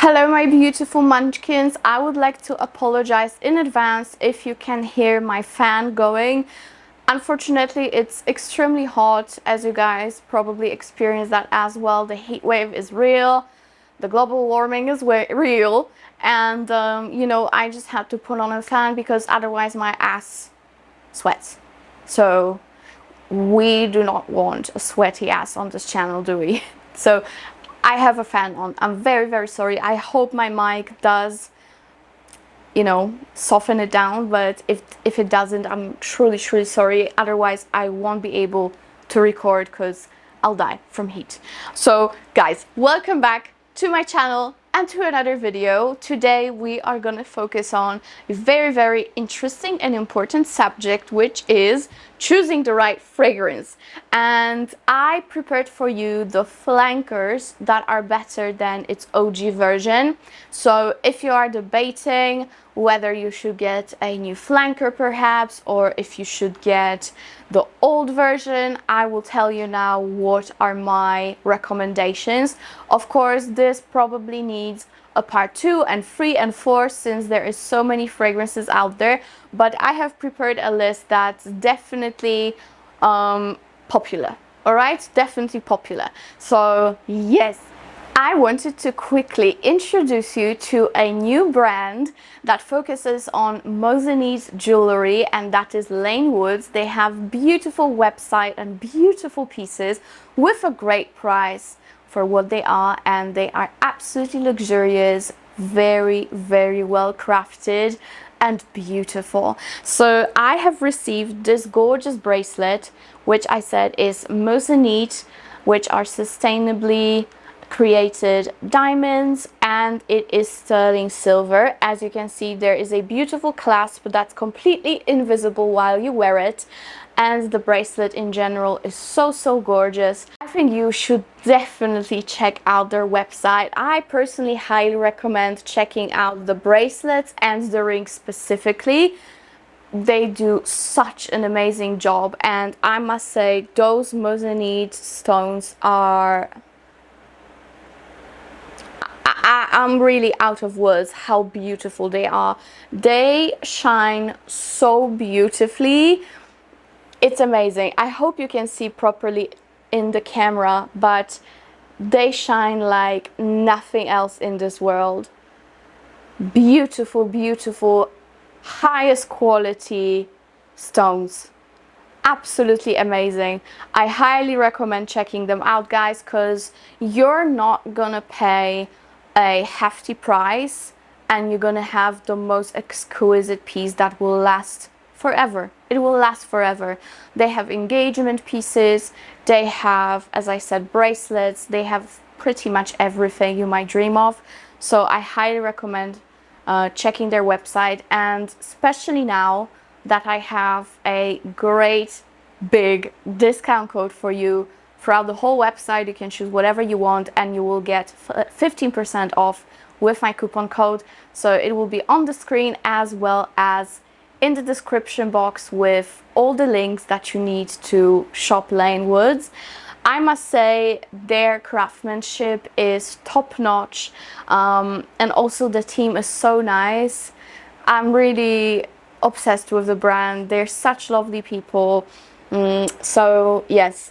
Hello my beautiful munchkins. I would like to apologize in advance if you can hear my fan going. Unfortunately, it's extremely hot, as you guys probably experience that as well. The heat wave is real, the global warming is real, and you know, I just had to put on a fan because otherwise my ass sweats. So we do not want a sweaty ass on this channel, do we? So I have a fan on. I'm very sorry. I hope my mic does, you know, soften it down, but if it doesn't, I'm truly sorry. Otherwise I won't be able to record because I'll die from heat. So guys, welcome back to my channel and to another video. Today we are gonna focus on a very interesting and important subject, which is choosing the right fragrance. And I prepared for you the flankers that are better than its OG version. So if you are debating whether you should get a new flanker perhaps, or if you should get the old version, I will tell you now what are my recommendations. Of course, this probably needs a part 2 and 3 and 4 since there is so many fragrances out there, but I have prepared a list that's definitely popular. All right, definitely popular. So yes, I wanted to quickly introduce you to a new brand that focuses on Moissanite jewelry, and that is Lane Woods. They have beautiful website and beautiful pieces with a great price for what they are, and they are absolutely luxurious, very well crafted and beautiful. So I have received this gorgeous bracelet, which I said is Moissanite, which are sustainably created diamonds, and it is sterling silver. As you can see, there is a beautiful clasp that's completely invisible while you wear it, and the bracelet in general is so gorgeous. I think you should definitely check out their website. I personally highly recommend checking out the bracelets and the rings specifically. They do such an amazing job, and I must say those Moissanite stones are, I'm really out of words how beautiful they are. They shine so beautifully. It's amazing. I hope you can see properly in the camera, but they shine like nothing else in this world. Beautiful, highest quality stones. Absolutely amazing. I highly recommend checking them out, guys, because you're not gonna pay a hefty price and you're gonna have the most exquisite piece that will last forever. It will last forever. They have engagement pieces, they have, as I said, bracelets, they have pretty much everything you might dream of. So I highly recommend checking their website, and especially now that I have a great big discount code for you. Throughout the whole website, you can choose whatever you want and you will get 15% off with my coupon code. So it will be on the screen as well as in the description box with all the links that you need to shop Lane Woods. I must say their craftsmanship is top-notch, and also the team is so nice. I'm really obsessed with the brand. They're such lovely people. So yes,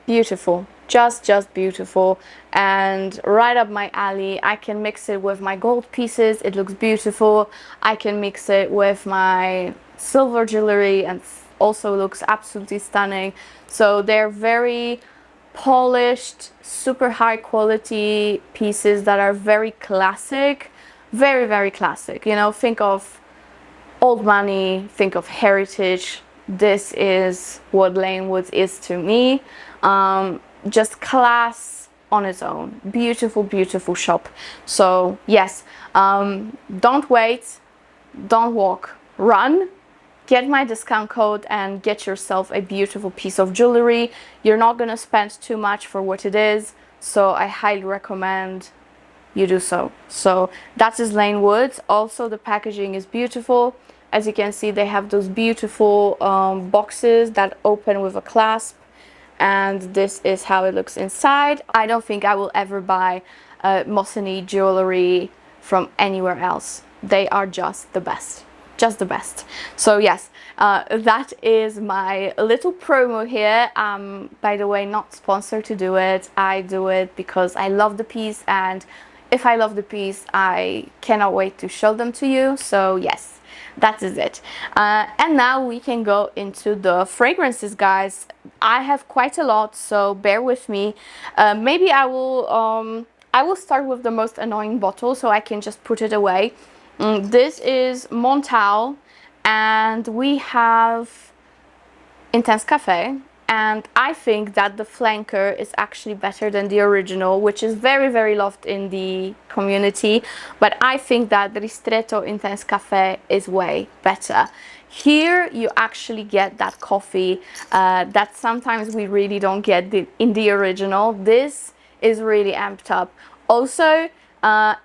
beautiful, just beautiful, and right up my alley. I can mix it with my gold pieces, it looks beautiful. I can mix it with my silver jewelry and also looks absolutely stunning. So they're very polished, super high quality pieces that are very classic, very classic. You know, think of old money, think of heritage. This is what Lane Woods is to me. Just class on its own. Beautiful shop. So yes, don't wait, don't walk, run. Get my discount code and get yourself a beautiful piece of jewelry. You're not gonna spend too much for what it is, so I highly recommend you do so. So that is Lane Woods. Also, the packaging is beautiful. As you can see, they have those beautiful boxes that open with a clasp, and this is how it looks inside. I don't think I will ever buy MOISSANITE jewelry from anywhere else. They are just the best. Just the best. So yes, that is my little promo here. By the way, not sponsored to do it. I do it because I love the piece, and if I love the piece, I cannot wait to show them to you. So yes, that is it. And now we can go into the fragrances, guys. I have quite a lot, so bear with me. Maybe I will start with the most annoying bottle so I can just put it away. This is Montale, and we have Intense Cafe, and I think that the flanker is actually better than the original, which is very, very loved in the community, but I think that the Ristretto Intense Cafe is way better. Here you actually get that coffee that sometimes we really don't get in the original. This is really amped up. Also,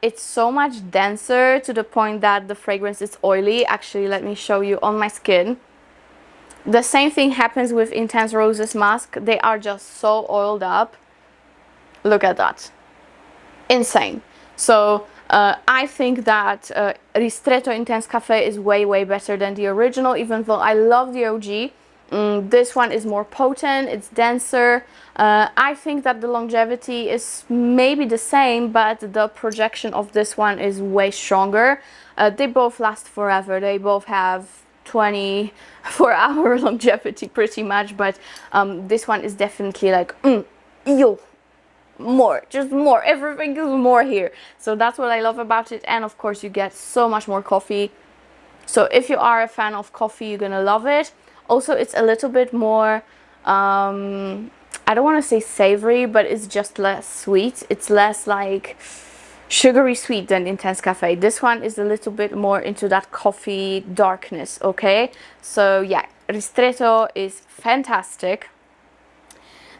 it's so much denser to the point that the fragrance is oily. Actually, let me show you on my skin. The same thing happens with Intense Roses Musk. They are just so oiled up. Look at that. Insane. So I think that Ristretto Intense Cafe is way, way better than the original, even though I love the OG. This one is more potent, it's denser. I think that the longevity is maybe the same, but the projection of this one is way stronger. They both last forever. They both have 24-hour longevity pretty much, but this one is definitely like, yo, more, just more, everything is more here. So that's what I love about it. And of course you get so much more coffee. So if you are a fan of coffee, you're gonna love it. Also, it's a little bit more, I don't want to say savory, but it's just less sweet. It's less like sugary sweet than Intense Cafe. This one is a little bit more into that coffee darkness, okay? So yeah, Ristretto is fantastic.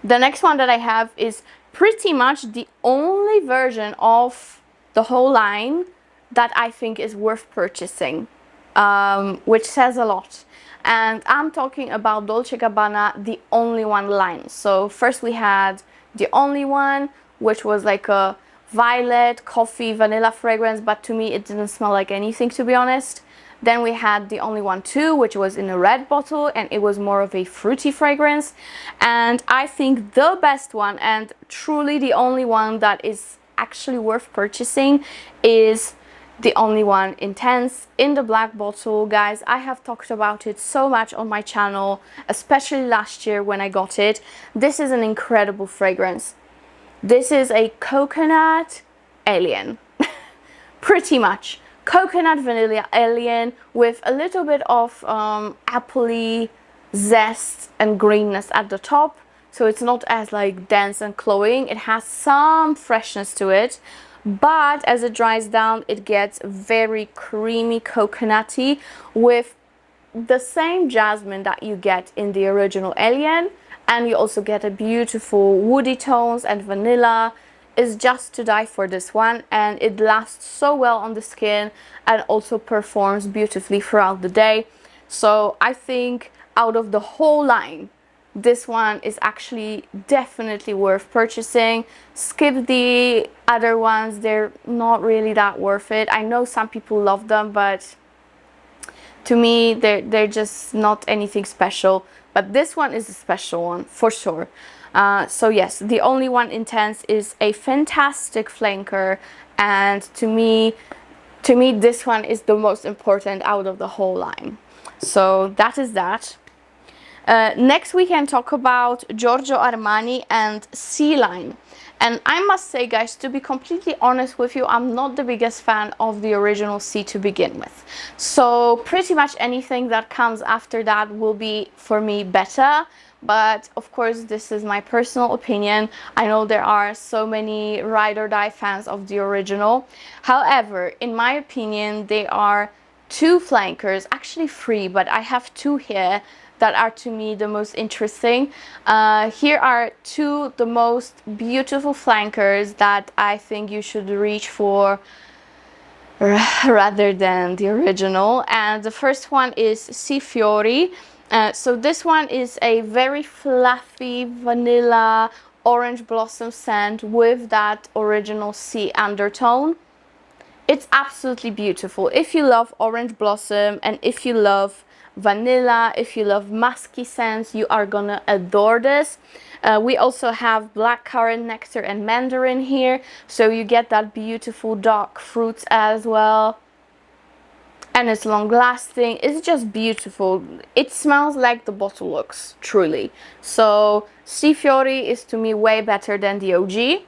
The next one that I have is pretty much the only version of the whole line that I think is worth purchasing, which says a lot. And I'm talking about Dolce Gabbana, the only one line. So first we had the only one, which was like a violet, coffee, vanilla fragrance, but to me it didn't smell like anything, to be honest. Then we had the only one 2, which was in a red bottle, and it was more of a fruity fragrance. And I think the best one, and truly the only one that is actually worth purchasing, is the only one Intense in the black bottle. Guys, I have talked about it so much on my channel, especially last year when I got it. This is an incredible fragrance. This is a coconut alien. Pretty much coconut vanilla alien with a little bit of appley zest and greenness at the top. So it's not as like dense and cloying. It has some freshness to it, but as it dries down, it gets very creamy coconutty with the same jasmine that you get in the original alien, and you also get a beautiful woody tones, and vanilla is just to die for this one, and it lasts so well on the skin and also performs beautifully throughout the day. So I think out of the whole line, this one is actually definitely worth purchasing. Skip the other ones, they're not really that worth it. I know some people love them, but to me they're just not anything special. But this one is a special one for sure. So yes, the only one Intense is a fantastic flanker, and to me this one is the most important out of the whole line. So that is that. Next we can talk about Giorgio Armani and Sea Line. And I must say, guys, to be completely honest with you, I'm not the biggest fan of the original C to begin with. So pretty much anything that comes after that will be, for me, better. But of course, this is my personal opinion. I know there are so many ride or die fans of the original. However, in my opinion, there are 2 flankers, actually 3, but I have 2 here that are to me the most interesting. Here are 2 the most beautiful flankers that I think you should reach for rather than the original. And the first one is Fiori. So this one is a very fluffy vanilla orange blossom scent with that original sea undertone. It's absolutely beautiful. If you love orange blossom and if you love vanilla, if you love musky scents, you are gonna adore this. We also have blackcurrant, nectar and mandarin here, so you get that beautiful dark fruits as well. And it's long lasting. It's just beautiful. It smells like the bottle looks, truly. So Fiori is to me way better than the OG.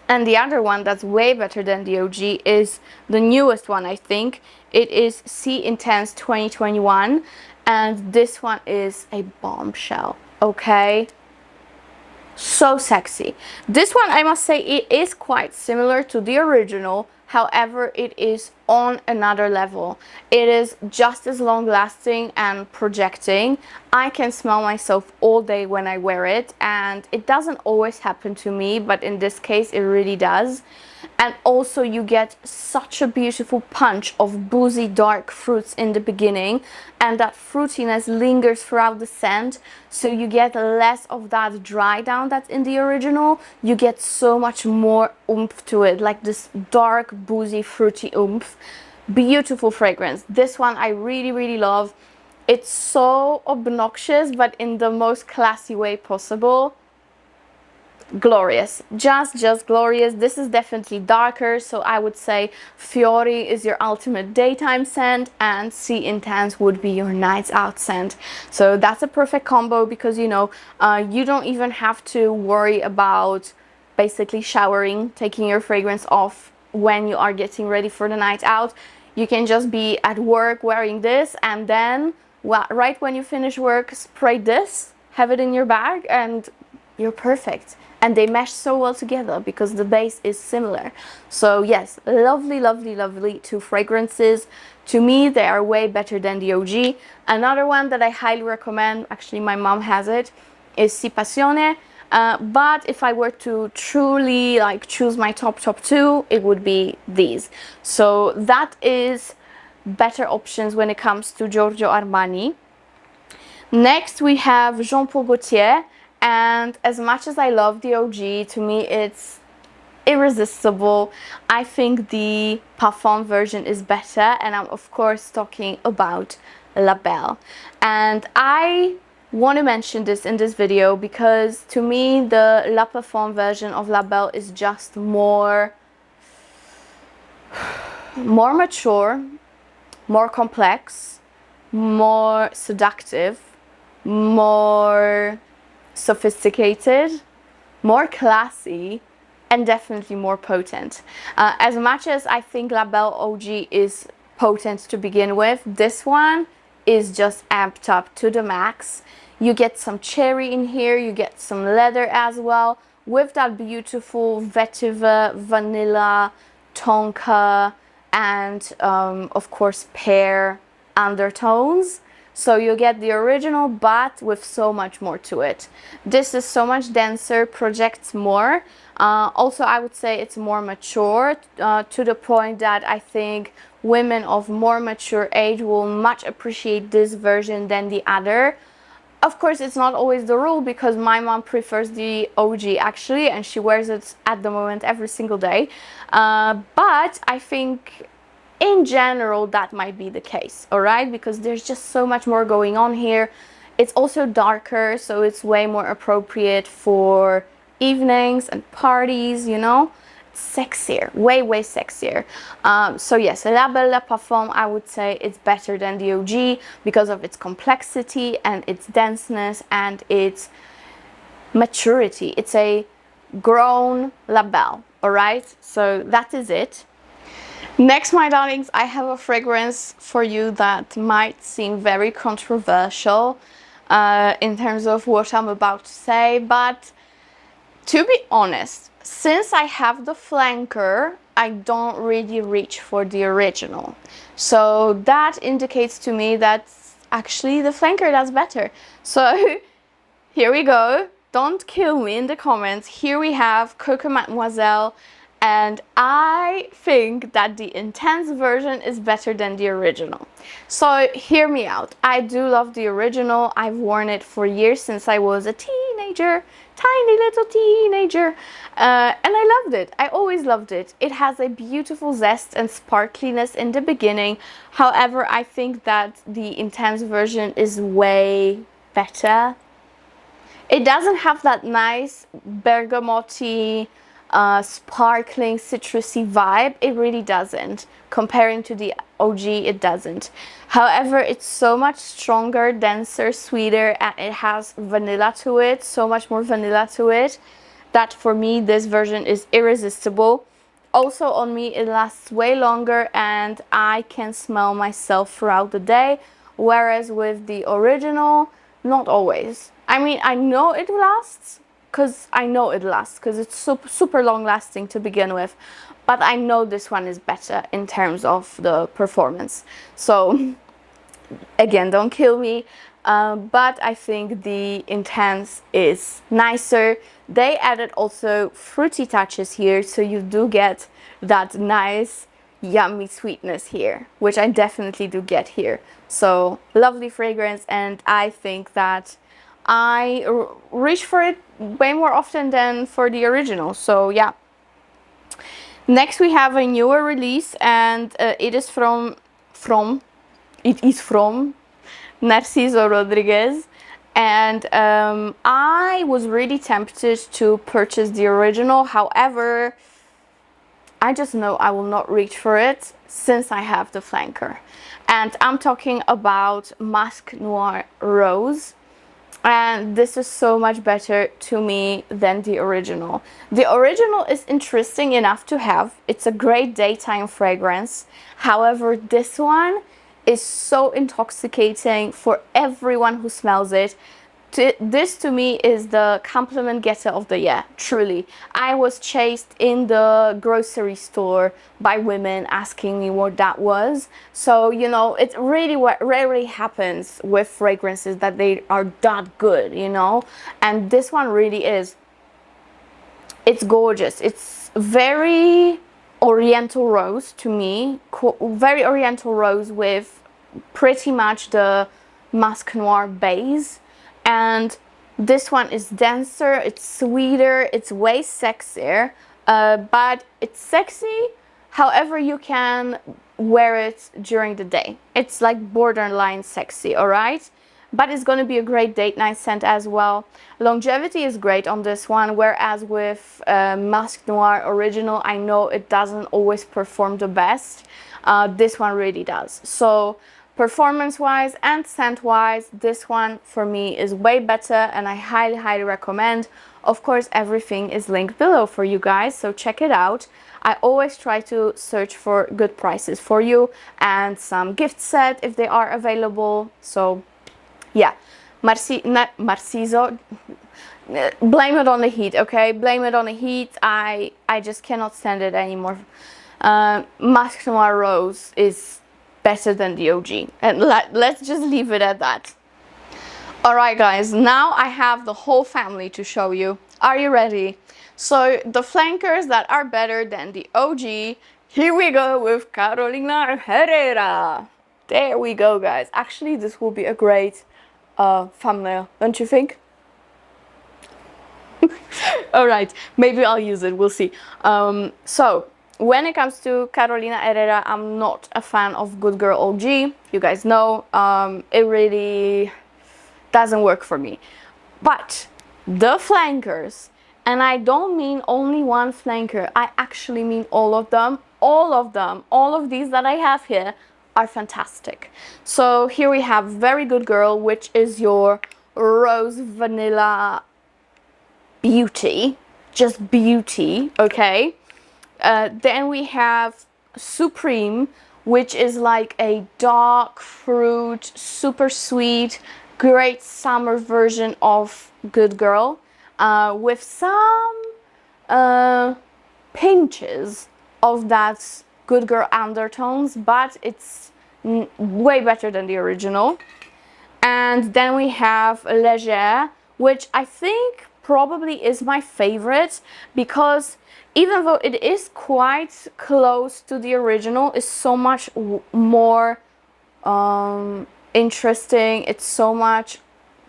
And the other one that's way better than the OG is the newest one, I think. It is Sea Intense 2021. And this one is a bombshell, okay? So sexy. This one, I must say, it is quite similar to the original. However, it is on another level. It is just as long lasting and projecting. I can smell myself all day when I wear it, and it doesn't always happen to me, but in this case it really does. And also you get such a beautiful punch of boozy dark fruits in the beginning, and that fruitiness lingers throughout the scent, so you get less of that dry down that's in the original. You get so much more oomph to it, like this dark boozy fruity oomph. Beautiful fragrance. This one I really love. It's so obnoxious, but in the most classy way possible. Glorious, just glorious. This is definitely darker, so I would say Fiori is your ultimate daytime scent and Sea Intense would be your nights out scent. So that's a perfect combo, because you know, you don't even have to worry about basically showering, taking your fragrance off when you are getting ready for the night out. You can just be at work wearing this, and then right when you finish work, spray this, have it in your bag, and you're perfect. And they mesh so well together because the base is similar. So yes, lovely two fragrances. To me, they are way better than the OG. Another one that I highly recommend, actually my mom has it, is Si Passione. But if I were to truly like choose my top two, it would be these. So that is better options when it comes to Giorgio Armani. Next we have Jean Paul Gaultier. And as much as I love the OG, to me it's irresistible. I think the Parfum version is better, and I'm of course talking about La Belle. And I want to mention this in this video because to me the La Parfum version of La Belle is just more mature, more complex, more seductive, more sophisticated, more classy, and definitely more potent. As much as I think La Belle OG is potent to begin with, this one is just amped up to the max. You get some cherry in here, you get some leather as well, with that beautiful vetiver, vanilla, tonka, and of course pear undertones. So you get the original, but with so much more to it. This is so much denser, projects more. Also, I would say it's more mature, to the point that I think women of more mature age will much appreciate this version than the other. Of course, it's not always the rule, because my mom prefers the OG actually, and she wears it at the moment every single day. But I think in general that might be the case, all right, because there's just so much more going on here. It's also darker, so it's way more appropriate for evenings and parties, you know. It's sexier, way sexier. So yes, La Belle La Parfum, I would say it's better than the OG because of its complexity and its denseness and its maturity. It's a grown La Belle, all right, so that is it. Next, my darlings, I have a fragrance for you that might seem very controversial in terms of what I'm about to say, but to be honest, since I have the flanker, I don't really reach for the original. So that indicates to me that actually the flanker does better. So here we go. Don't kill me in the comments. Here we have Coco Mademoiselle. And I think that the intense version is better than the original. So hear me out. I do love the original. I've worn it for years, since I was a teenager. tiny little teenager. And I loved it. I always loved it. It has a beautiful zest and sparkliness in the beginning. However, I think that the intense version is way better. It doesn't have that nice bergamoty, sparkling, citrusy vibe. It really doesn't. Comparing to the OG, it doesn't. However, it's so much stronger, denser, sweeter, and it has vanilla to it, so much more vanilla to it, that for me, this version is irresistible. Also on me, it lasts way longer and I can smell myself throughout the day, whereas with the original, not always. I mean, I know it lasts because it's super long lasting to begin with, but I know this one is better in terms of the performance. So again, don't kill me, but I think the Intense is nicer. They added also fruity touches here, so you do get that nice yummy sweetness here, which I definitely do get here. So lovely fragrance, and I think that I reach for it way more often than for the original. So yeah. Next we have a newer release, and it is from Narciso Rodriguez, and I was really tempted to purchase the original. However, I just know I will not reach for it since I have the flanker, and I'm talking about Musc Noir Rose. And this is so much better to me than the original. The original is interesting enough to have. It's a great daytime fragrance. However, this one is so intoxicating for everyone who smells it. This to me is the compliment getter of the year, truly. I was chased in the grocery store by women asking me what that was. So, you know, it really rarely happens with fragrances that they are that good, you know. And this one really is. It's gorgeous. It's very oriental rose to me. Very oriental rose with pretty much the Musc Noir base. And this one is denser, it's sweeter, it's way sexier, but it's sexy. However, you can wear it during the day. It's like borderline sexy, all right? But it's going to be a great date night scent as well. Longevity is great on this one, whereas with Musc Noir Original, I know it doesn't always perform the best. This one really does. So performance-wise and scent-wise, this one for me is way better, and I highly recommend. Of course, everything is linked below for you guys, so check it out. I always try to search for good prices for you and some gift set if they are available. So yeah, Narciso, blame it on the heat, okay? Blame it on the heat. I just cannot stand it anymore. Musc Noir Rose is better than the OG, and let's just leave it at that. All right guys, now I have the whole family to show you. Are you ready? So the flankers that are better than the OG, here we go with Paulina Herrera. There we go guys. Actually, this will be a great thumbnail, don't you think? All right, maybe I'll use it, we'll see. So when it comes to Paulina Herrera, I'm not a fan of Good Girl OG. You guys know, it really doesn't work for me. But the flankers, and I don't mean only one flanker, I actually mean all of them. All of these that I have here are fantastic. So here we have Very Good Girl, which is your rose vanilla beauty, just beauty, okay? Then we have Supreme, which is like a dark fruit, super sweet, great summer version of Good Girl, with some pinches of that Good Girl undertones, but it's way better than the original. And then we have Legere, which I think probably is my favorite, because even though it is quite close to the original, it's so much more interesting. It's so much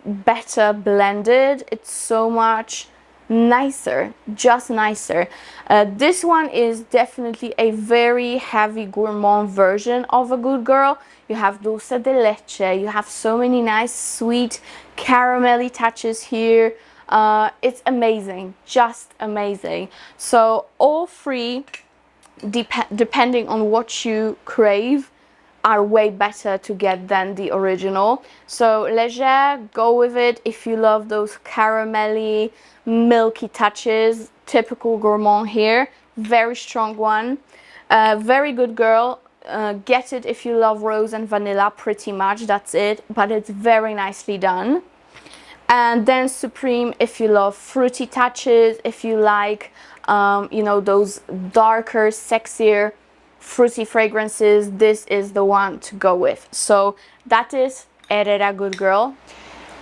better blended. It's so much nicer, just nicer. This one is definitely a very heavy gourmand version of a good girl. You have dulce de leche, you have so many nice sweet caramelly touches here. It's amazing, just amazing. So all three, depending on what you crave, are way better to get than the original. So Legere, go with it if you love those caramelly, milky touches. Typical gourmand here. Very strong one. Very good girl. Get it if you love rose and vanilla, pretty much, that's it. But it's very nicely done. And then Supreme if you love fruity touches, if you like, you know, those darker, sexier, fruity fragrances, this is the one to go with. So that is Herrera Good Girl.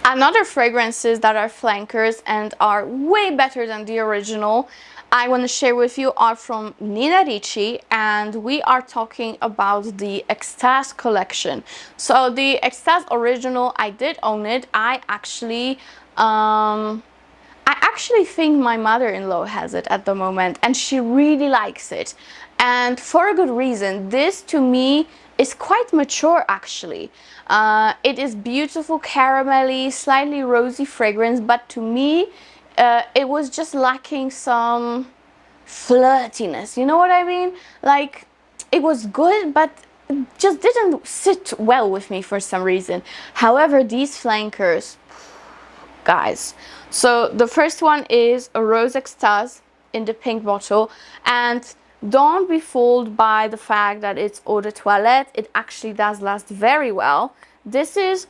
Another fragrances that are flankers and are way better than the original I want to share with you are from Nina Ricci, and we are talking about the Extase collection. So the Extase original, I did own it. I actually think my mother-in-law has it at the moment, and she really likes it, and for a good reason. This to me is quite mature actually. It is beautiful caramelly, slightly rosy fragrance, but to me it was just lacking some flirtiness, you know what I mean? Like, it was good, but it just didn't sit well with me for some reason. However, these flankers, guys. So the first one is a Rose Extase in the pink bottle, and don't be fooled by the fact that it's eau de toilette. It actually does last very well. This is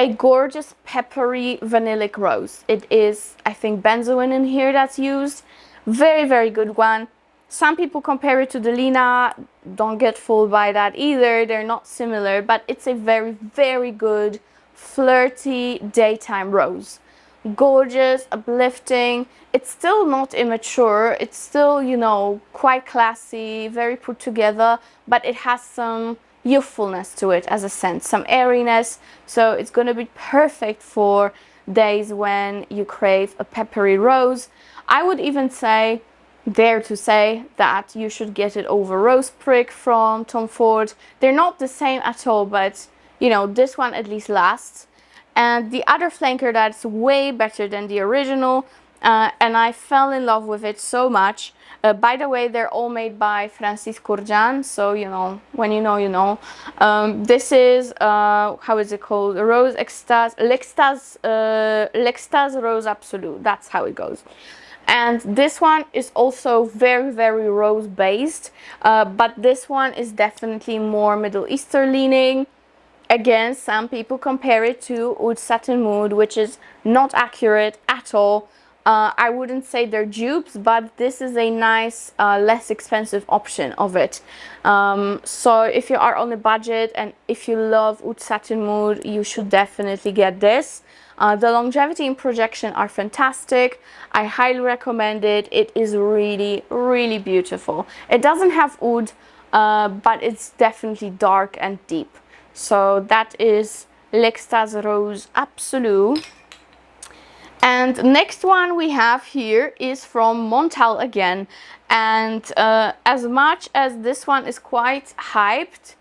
a gorgeous peppery vanillic rose. It is, I think, benzoin in here that's used. Very, very good one. Some people compare it to the Lina. Don't get fooled by that either. They're not similar, but it's a very, very good flirty daytime rose. Gorgeous, uplifting. It's still not immature. It's still, you know, quite classy, very put together, but it has some youthfulness to it as a scent, some airiness. So it's going to be perfect for days when you crave a peppery rose. I would even dare to say that you should get it over Rose Prick from Tom Ford. They're not the same at all, but you know, this one at least lasts. And the other flanker that's way better than the original, and I fell in love with it so much. By the way, they're all made by Francis Courjan, so you know, when you know, you know. This is, how is it called? Rose Extase, L'Extase Rose Absolu, that's how it goes. And this one is also very, very rose based, but this one is definitely more Middle Eastern leaning. Again, some people compare it to Oud Satin Mood, which is not accurate at all. I wouldn't say they're dupes, but this is a nice, less expensive option of it. So if you are on a budget and if you love Oud Satin Mood, you should definitely get this. The longevity and projection are fantastic. I highly recommend it. It is really, really beautiful. It doesn't have oud, but it's definitely dark and deep. So that is L'Extase Rose Absolu. And next one we have here is from Montale again. And as much as this one is quite hyped,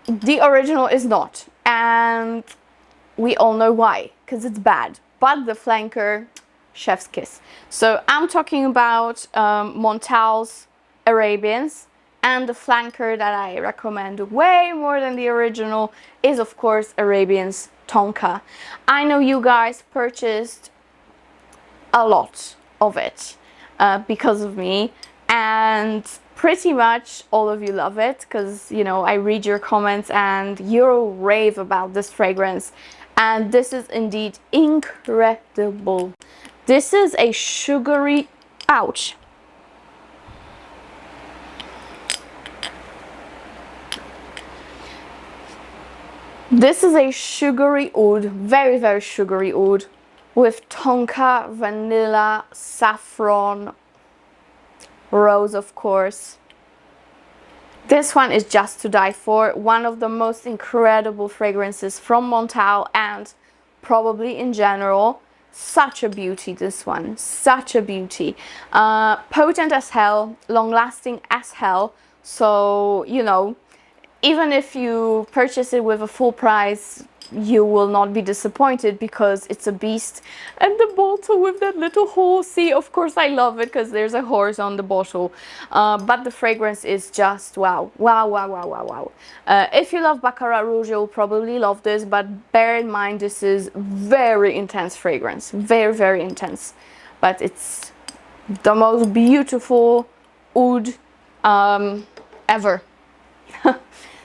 the original is not. And we all know why, because it's bad. But the flanker, chef's kiss. So I'm talking about Montale's Arabians. And the flanker that I recommend way more than the original is, of course, Arabians Tonka. I know you guys purchased a lot of it because of me, and pretty much all of you love it because, you know, I read your comments and you rave about this fragrance. And this is indeed incredible. This is a sugary, ouch. This is a sugary oud, very, very sugary oud, with tonka, vanilla, saffron, rose, of course. This one is just to die for. One of the most incredible fragrances from Montale and probably in general. Such a beauty, this one, such a beauty. Potent as hell, long lasting as hell. So, you know, even if you purchase it with a full price, you will not be disappointed because it's a beast. And the bottle with that little hole, see, of course I love it because there's a horse on the bottle. But the fragrance is just wow, wow, wow, wow, wow, wow. If you love Baccarat Rouge, you'll probably love this, but bear in mind this is very intense fragrance, very, very intense. But it's the most beautiful oud ever.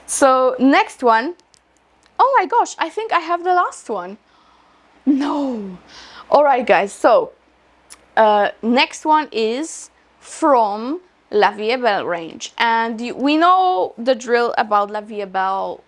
So next one, oh my gosh, I think I have the last one. No. All right, guys. So next one is from La Vie Est Belle range. And we know the drill about La Vie Est Belle.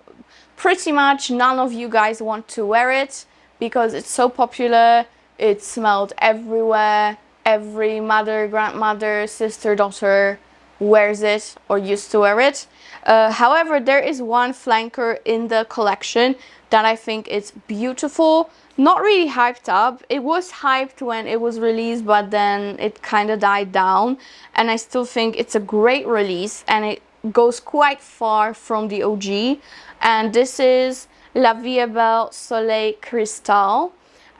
Pretty much none of you guys want to wear it because it's so popular. It's smelled everywhere. Every mother, grandmother, sister, daughter wears it or used to wear it. However, there is one flanker in the collection that I think is beautiful. Not really hyped up. It was hyped when it was released, but then it kind of died down. And I still think it's a great release and it goes quite far from the OG. And this is La Vie Est Belle Soleil Cristal.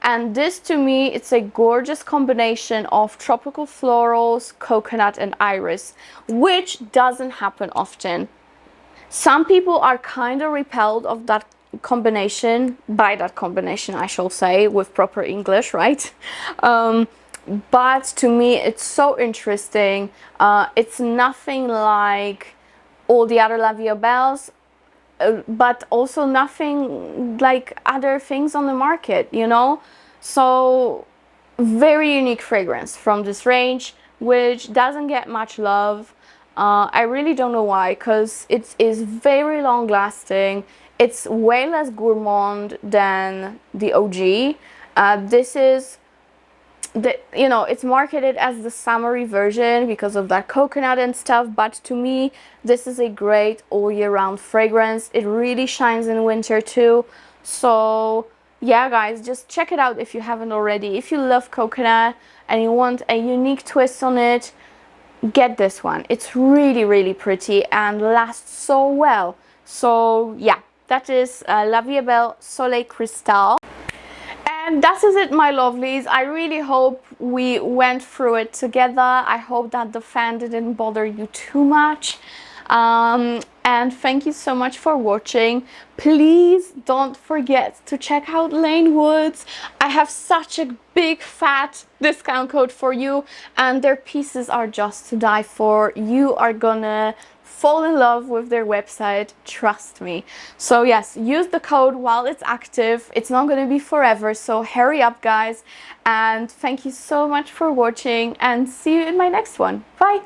And this, to me, it's a gorgeous combination of tropical florals, coconut and iris, which doesn't happen often. Some people are kind of repelled of that combination, by that combination, I shall say, with proper English, right? But to me, it's so interesting. It's nothing like all the other La Vie Est Belles, but also nothing like other things on the market, you know. So very unique fragrance from this range, which doesn't get much love. I really don't know why, because it is very long lasting. It's way less gourmand than the OG. This is you know, it's marketed as the summery version because of that coconut and stuff, but to me this is a great all year round fragrance. It really shines in winter too. So yeah, guys, just check it out if you haven't already. If you love coconut and you want a unique twist on it, get this one. It's really, really pretty and lasts so well. So yeah, that is La Vie Est Belle Soleil Cristal. And that is it, my lovelies. I really hope we went through it together. I hope that the fan didn't bother you too much. And thank you so much for watching. Please don't forget to check out Lane Woods. I have such a big fat discount code for you, and their pieces are just to die for. You are gonna fall in love with their website, trust me. So yes, use the code while it's active. It's not going to be forever, so hurry up, guys. And thank you so much for watching, and see you in my next one. Bye.